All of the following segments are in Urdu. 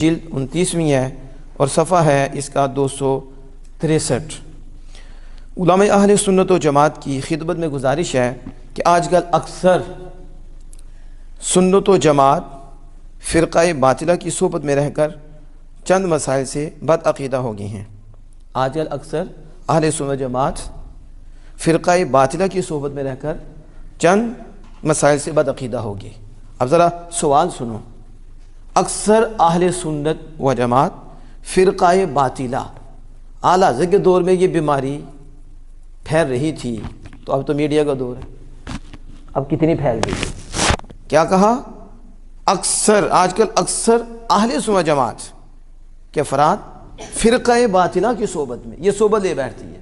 جلد 29ویں ہے اور صفحہ ہے اس کا 263۔ علماء اہل سنت و جماعت کی خدمت میں گزارش ہے کہ آج کل اکثر سنت و جماعت فرقہ باطلہ کی صحبت میں رہ کر چند مسائل سے بد عقیدہ ہو گئی ہیں۔ آج کل اکثر اہل سنت و جماعت فرقہ باطلہ کی صحبت میں رہ کر چند مسائل سے بد عقیدہ ہو گئی۔ اب ذرا سوال سنو، اکثر اہل سنت و جماعت فرقہ باطلہ، اعلیٰ حضرت کے دور میں یہ بیماری پھیل رہی تھی، تو اب تو میڈیا کا دور ہے، اب کتنی پھیل گئی ہے۔ کیا کہا؟ اکثر آج کل اکثر اہل سنت و جماعت کے افراد فرقہ باطلہ کی صحبت میں، یہ صحبت لے بیٹھتی ہے،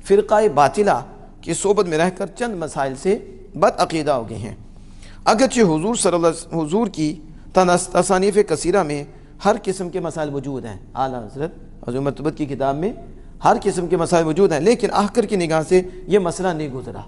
فرقہ باطلہ کی صحبت میں رہ کر چند مسائل سے بد عقیدہ ہو گئے ہیں۔ اگرچہ حضور کی تصانیف کثیرہ میں ہر قسم کے مسائل موجود ہیں، اعلیٰ حضرت عظیم مرتبت کی کتاب میں ہر قسم کے مسائل موجود ہیں، لیکن آخر کی نگاہ سے یہ مسئلہ نہیں گزرا۔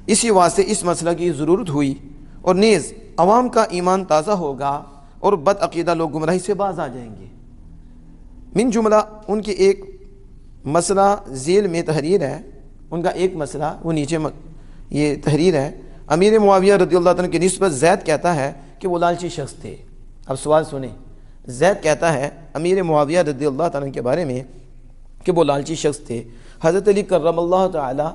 اسی واسطے اس مسئلہ کی ضرورت ہوئی، اور نیز عوام کا ایمان تازہ ہوگا اور بد عقیدہ لوگ گمراہی سے باز آ جائیں گے۔ من جملہ ان کے ایک مسئلہ ذیل میں تحریر ہے، ان کا ایک مسئلہ وہ نیچے یہ تحریر ہے۔ امیر معاویہ رضی اللہ عنہ کی نسبت زید کہتا ہے کہ وہ لالچی شخص تھے۔ اب سوال سنیں، زید کہتا ہے امیر معاویہ رضی اللہ عنہ کے بارے میں کہ وہ لالچی شخص تھے۔ حضرت علی کرم اللہ تعالی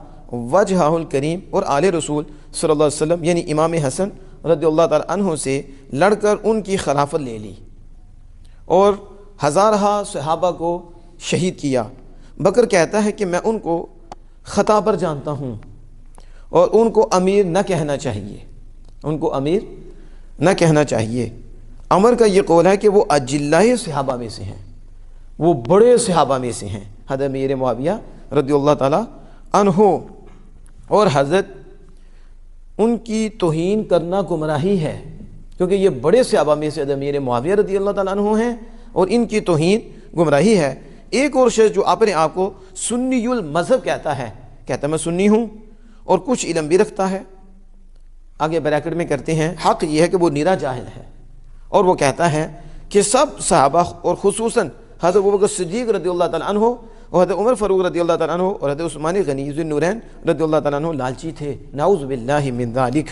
وجہہ الکریم اور آل رسول صلی اللہ علیہ وسلم یعنی امام حسن رضی اللہ تعالی عنہ سے لڑ کر ان کی خلافت لے لی اور ہزارہ صحابہ کو شہید کیا۔ بکر کہتا ہے کہ میں ان کو خطا پر جانتا ہوں اور ان کو امیر نہ کہنا چاہیے، ان کو امیر نہ کہنا چاہیے۔ عمر کا یہ قول ہے کہ وہ اجلائے صحابہ میں سے ہیں، وہ بڑے صحابہ میں سے ہیں، حضرت امیر معاویہ رضی اللہ تعالی عنہ، اور حضرت ان کی توہین کرنا گمراہی ہے، کیونکہ یہ بڑے صحابہ میں سے حضرت امیر معاویہ رضی اللہ تعالی عنہ ہیں اور ان کی توہین گمراہی ہے۔ ایک اور شخص جو اپنے آپ کو سنی المذہب کہتا ہے میں سنی ہوں اور کچھ علم بھی رکھتا ہے، آگے بریکٹ میں کرتے ہیں، حق یہ ہے کہ وہ نیرا جاہل ہے، اور وہ کہتا ہے کہ سب صحابہ اور خصوصاً حضرت ابوبکر صدیق رضی اللہ تعالیٰ عنہ اور حضرت عمر فاروق رضی اللہ تعالیٰ عنہ اور حضرت عثمان غنی ذو النورین رضی اللہ تعالیٰ عنہ لالچی تھے، نعوذ باللہ من ذالک،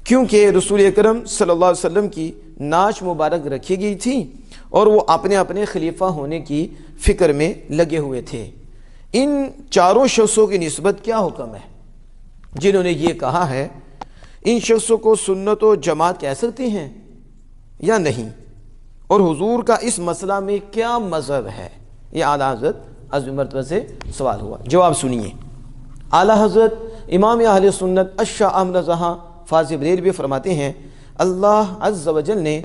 کیونکہ رسول اکرم صلی اللہ علیہ وسلم کی ناش مبارک رکھی گئی تھی اور وہ اپنے اپنے خلیفہ ہونے کی فکر میں لگے ہوئے تھے۔ ان چاروں شخصوں کی نسبت کیا حکم ہے جنہوں نے یہ کہا ہے؟ ان شخصوں کو سنت و جماعت کہہ سکتے ہیں یا نہیں؟ اور حضور کا اس مسئلہ میں کیا مذہب ہے؟ یہ اعلیٰ حضرت عظیم مرتبہ سے سوال ہوا، جواب سنیے۔ اعلیٰ حضرت امام اہل سنت الشاہ احمد رضا فاضل بریلوی فرماتے ہیں، اللہ عز و جل نے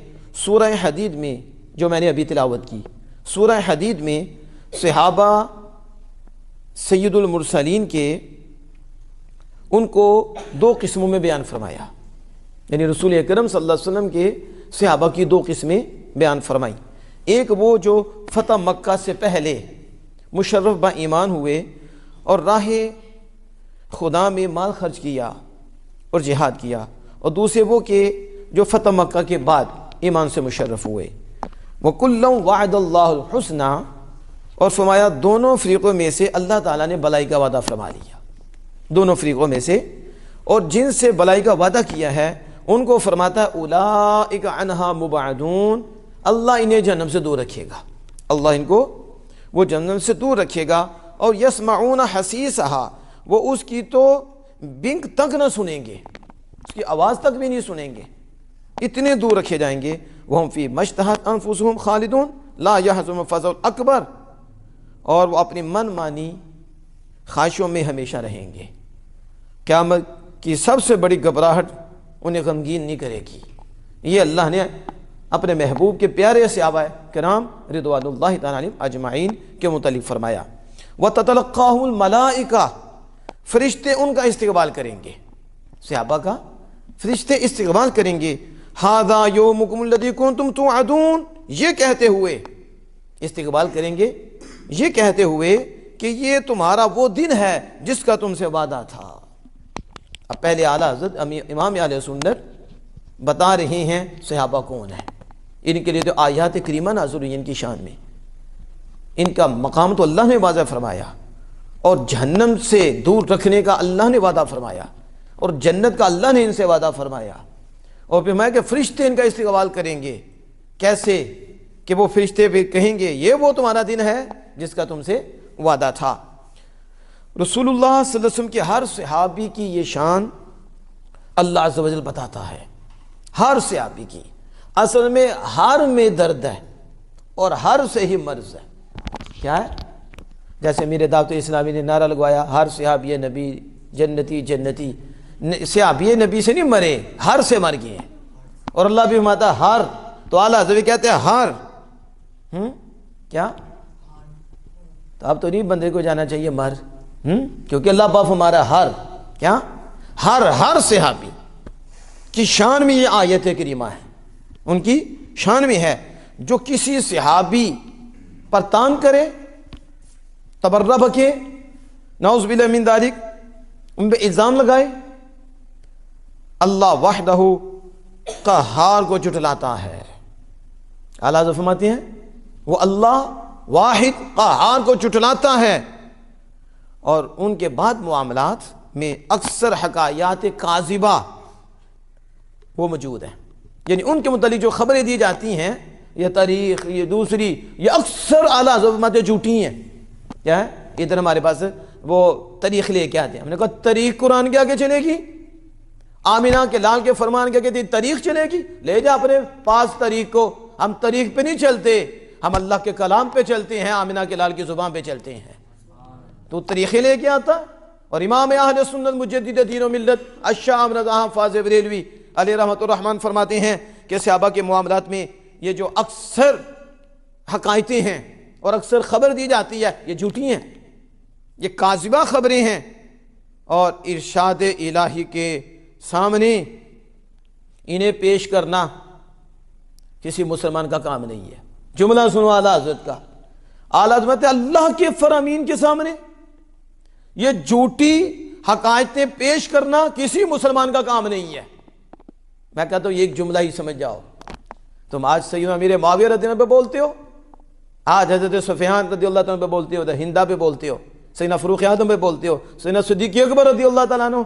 سورہ حدید میں، جو میں نے ابھی تلاوت کی، سورہ حدید میں صحابہ سید المرسلین کے ان کو دو قسموں میں بیان فرمایا، یعنی رسول اکرم صلی اللہ علیہ وسلم کے صحابہ کی دو قسمیں بیان فرمائی۔ ایک وہ جو فتح مکہ سے پہلے مشرف با ایمان ہوئے اور راہ خدا میں مال خرچ کیا اور جہاد کیا، اور دوسرے وہ کہ جو فتح مکہ کے بعد ایمان سے مشرف ہوئے۔ وَكُلًّا وَعَدَ اللَّهُ الْحُسْنَى، اور فرمایا دونوں فریقوں میں سے اللہ تعالیٰ نے بلائی کا وعدہ فرما لیا، دونوں فریقوں میں سے، اور جن سے بلائی کا وعدہ کیا ہے ان کو فرماتا ہے اولئک عنہا مبعدون، اللہ انہیں جہنم سے دور رکھے گا، اللہ ان کو وہ جہنم سے دور رکھے گا، اور یسمعون حسیسہا، وہ اس کی تو بنک تک نہ سنیں گے، اس کی آواز تک بھی نہیں سنیں گے، اتنے دور رکھے جائیں گے۔ وَهُمْ فِي مَا اشْتَهَتْ أَنفُسُهُمْ خَالِدُونَ لَا يَحْزُنُهُمُ الْفَزْعُ الْأَكْبَرُ، اور وہ اپنی من مانی خواہشوں میں ہمیشہ رہیں گے، قیامت کی سب سے بڑی گھبراہٹ انہیں غمگین نہیں کرے گی۔ یہ اللہ نے اپنے محبوب کے پیارے صحابہ کرام رضوان اللہ تعالیٰ علیہم اجمعین کے متعلق فرمایا۔ وَتَتَلَقَّاهُ الْمَلَائِكَةُ، فرشتے ان کا استقبال کریں گے، صحابہ کا فرشتے استقبال کریں گے۔ هَذَا يَوْمُكُمُ الَّذِي كُنْتُمْ تُوعَدُونَ، یہ کہتے ہوئے استقبال کریں گے، یہ کہتے ہوئے کہ یہ تمہارا وہ دن ہے جس کا تم سے وعدہ تھا۔ اب پہلے اعلیٰ حضرت امام اہل سنت بتا رہے ہیں صحابہ کون ہیں، ان کے لیے تو آیات کریمہ نازل ہوئی ان کی شان میں، ان کا مقام تو اللہ نے واضح فرمایا، اور جہنم سے دور رکھنے کا اللہ نے وعدہ فرمایا، اور جنت کا اللہ نے ان سے وعدہ فرمایا، اور پھر میں کہ فرشتے ان کا استقبال کریں گے۔ کیسے کہ وہ فرشتے بھی کہیں گے یہ وہ تمہارا دن ہے جس کا تم سے وعدہ تھا۔ رسول اللہ صلی اللہ علیہ وسلم کے ہر صحابی کی یہ شان اللہ عز و جل بتاتا ہے، ہر صحابی کی۔ اصل میں ہر میں درد ہے اور ہر سے ہی مرض ہے۔ کیا ہے؟ جیسے میرے دعوت اسلامی نے نعرہ لگوایا ہر صحابی نبی جنتی جنتی، صحابی نبی سے نہیں مرے، ہر سے مر گئے ہیں، اور اللہ بھی فرماتا ہر، تو اعلیٰ حضرت کہتے ہیں ہر کیا؟ تو اب تو نہیں بندے کو جانا چاہیے مر، کیونکہ اللہ پاک ہمارا ہر کیا؟ ہر صحابی کی شان میں یہ آیت کریمہ ہے، ان کی شان میں ہے۔ جو کسی صحابی پر تان کرے، تبرہ بکے، نعوذ باللہ من ذالک، ان پہ الزام لگائے، اللہ وحدہ قہار کو جھٹلاتا ہے۔ اعلیٰ حضرت فرماتے ہیں وہ اللہ واحد قہار کو جھٹلاتا ہے، اور ان کے بعد معاملات میں اکثر حکایات کاذبہ وہ موجود ہیں، یعنی ان کے متعلق جو خبریں دی جاتی ہیں، یہ تاریخ، یہ دوسری، یہ اکثر اعلیٰ حضرت فرماتے جھوٹی ہیں۔ کیا ہے؟ ادھر ہمارے پاس وہ تاریخ لے کے آتے ہیں، ہم نے کہا تاریخ قرآن کے آگے چلے گی؟ آمینہ کے لال کے فرمان کے آگے تاریخ چلے گی؟ لے جا اپنے پاس تاریخ کو، ہم تاریخ پہ نہیں چلتے، ہم اللہ کے کلام پہ چلتے ہیں، آمینہ کے لال کی زبان پہ چلتے ہیں۔ تو طریقے لے کے آتا، اور امام اہل سنت مجدد دین و ملت الشام رضا حفاظ بریلوی علیہ رحمۃ الرحمن فرماتے ہیں کہ صحابہ کے معاملات میں یہ جو اکثر حقائقیں ہیں اور اکثر خبر دی جاتی ہے، یہ جھوٹی ہیں، یہ کاذبہ خبریں ہیں، اور ارشاد الہی کے سامنے انہیں پیش کرنا کسی مسلمان کا کام نہیں ہے۔ جملہ سنو اعلیٰ حضرت کا، اعلیٰ حضرت اللہ کے فرامین کے سامنے یہ جھوٹی حقائقیں پیش کرنا کسی مسلمان کا کام نہیں ہے۔ میں کہتا ہوں یہ ایک جملہ ہی سمجھ جاؤ۔ تم آج سیدنا امیر معاویہ رضی اللہ عنہ پہ بولتے ہو، آج حضرت سفیان رضی اللہ تعالیٰ پہ بولتے ہو، ہندا پہ بولتے ہو، سیدنا فاروق اعظم پہ بولتے ہو، سیدنا صدیق اکبر رضی اللہ تعالیٰ عنہ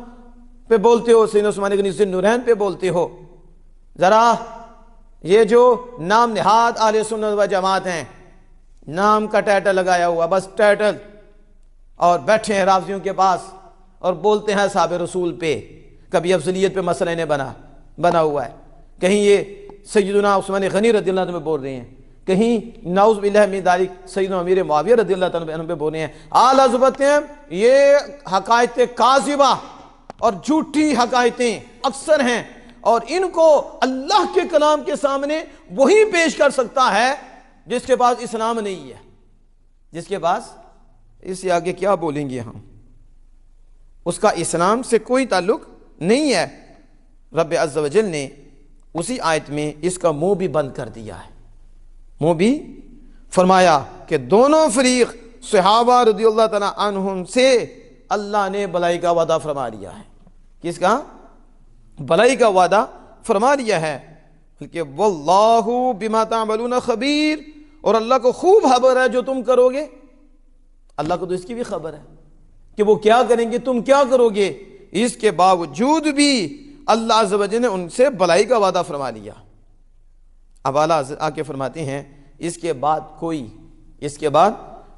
پہ بولتے ہو، سیدنا عثمان غنی ذی النورین پہ بولتے ہو۔ ذرا یہ جو نام نہاد اہل سنت و جماعت ہیں، نام کا ٹائٹل لگایا ہوا، بس ٹائٹل، اور بیٹھے ہیں رافضیوں کے پاس اور بولتے ہیں صحاب رسول پہ، کبھی افضلیت پہ مسئلہ انہیں بنا ہوا ہے، کہیں یہ سیدنا عثمان غنی رضی اللہ عنہ پہ بول رہے ہیں، کہیں نعوذ باللہ من ذالک سیدنا امیر معاویہ رضی اللہ عنہ پہ بول رہے ہیں۔ اعلیٰ حضرت ہیں یہ حقائق کاذبہ اور جھوٹی حقائقیں اکثر ہیں، اور ان کو اللہ کے کلام کے سامنے وہی پیش کر سکتا ہے جس کے پاس اسلام نہیں ہے، جس کے پاس، اس سے آگے کیا بولیں گے ہم، اس کا اسلام سے کوئی تعلق نہیں ہے۔ رب عز و جل نے اسی آیت میں اس کا منہ بھی بند کر دیا ہے، منہ بھی فرمایا کہ دونوں فریق صحابہ رضی اللہ تعالیٰ عنہم سے اللہ نے بھلائی کا وعدہ فرما لیا ہے۔ کس کا؟ بھلائی کا وعدہ فرما لیا ہے، بلکہ واللہ بما تعملون خبیر، اور اللہ کو خوب خبر ہے جو تم کرو گے۔ اللہ کو تو اس کی بھی خبر ہے کہ وہ کیا کریں گے، تم کیا کرو گے، اس کے باوجود بھی اللہ عز و جل نے ان سے بھلائی کا وعدہ فرما لیا۔ اب اعلیٰ آ کے فرماتے ہیں اس کے بعد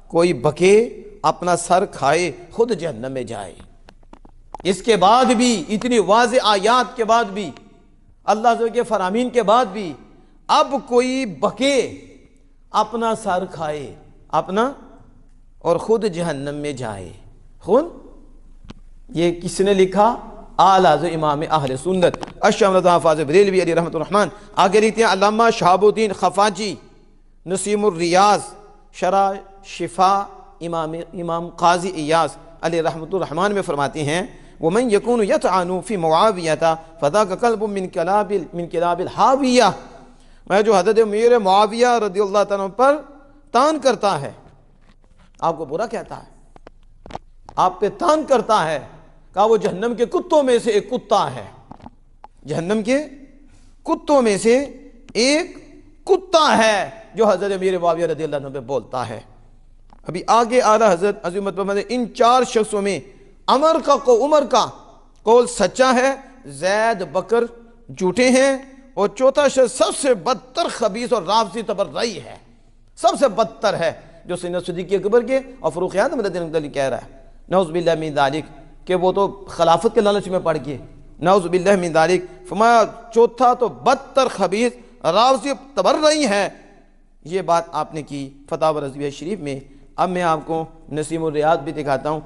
کوئی بکے اپنا سر کھائے خود جہنم میں جائے۔ اس کے بعد بھی، اتنی واضح آیات کے بعد بھی، اللہ عز و جل کے فرامین کے بعد بھی، اب کوئی بکے اپنا سر کھائے اپنا اور خود جہنم میں جائے۔ خود یہ کس نے لکھا؟ اعلیٰ حضرت امام اہل سنت الشام رضا حفاظ بریلوی علیہ رحمۃ الرحمن۔ آگے لکھتے ہیں علامہ شہاب الدین خفاجی نسیم الریاض شرح شفا امام قاضی ایاز علیہ رحمۃ الرحمن میں فرماتے ہیں وَمَنْ يَكُونُ يَطْعَنُ فِي مُعَاوِيَةَ فَذَاكَ قَلْبٌ مِنْ كِلَابِ الْحَاوِيَةِ، میں جو حضرت امیر معاویہ رضی اللہ تعالیٰ پر تان کرتا ہے، آپ کو برا کہتا ہے، آپ پہ تان کرتا ہے، کہا وہ جہنم کے کتوں میں سے ایک کتا ہے، جہنم کے کتوں میں سے ایک کتا ہے جو حضرت امیر معاویہ رضی اللہ عنہ پہ بولتا ہے۔ ابھی آگے آ رہا حضرت عظیمت محمد، ان 4 شخصوں میں عمر کا قول سچا ہے، زید بکر جھوٹے ہیں، اور چوتھا شخص سب سے بدتر خبیث اور رافضی تبرئی ہے، سب سے بدتر ہے، جو سیدنا صدیق اکبر کے اور فاروق اعظم رضی اللہ عنہ کہہ رہا ہے نعوذ باللہ من ذالک، کہ وہ تو خلافت کے لالچ میں پڑ گئے، نعوذ باللہ من ذالک۔ فرمایا چوتھا تو بدتر خبیث رافضی تبرئی ہے۔ یہ بات آپ نے کی فتاوی رضویہ شریف میں۔ اب میں آپ کو نسیم الریاض بھی دکھاتا ہوں۔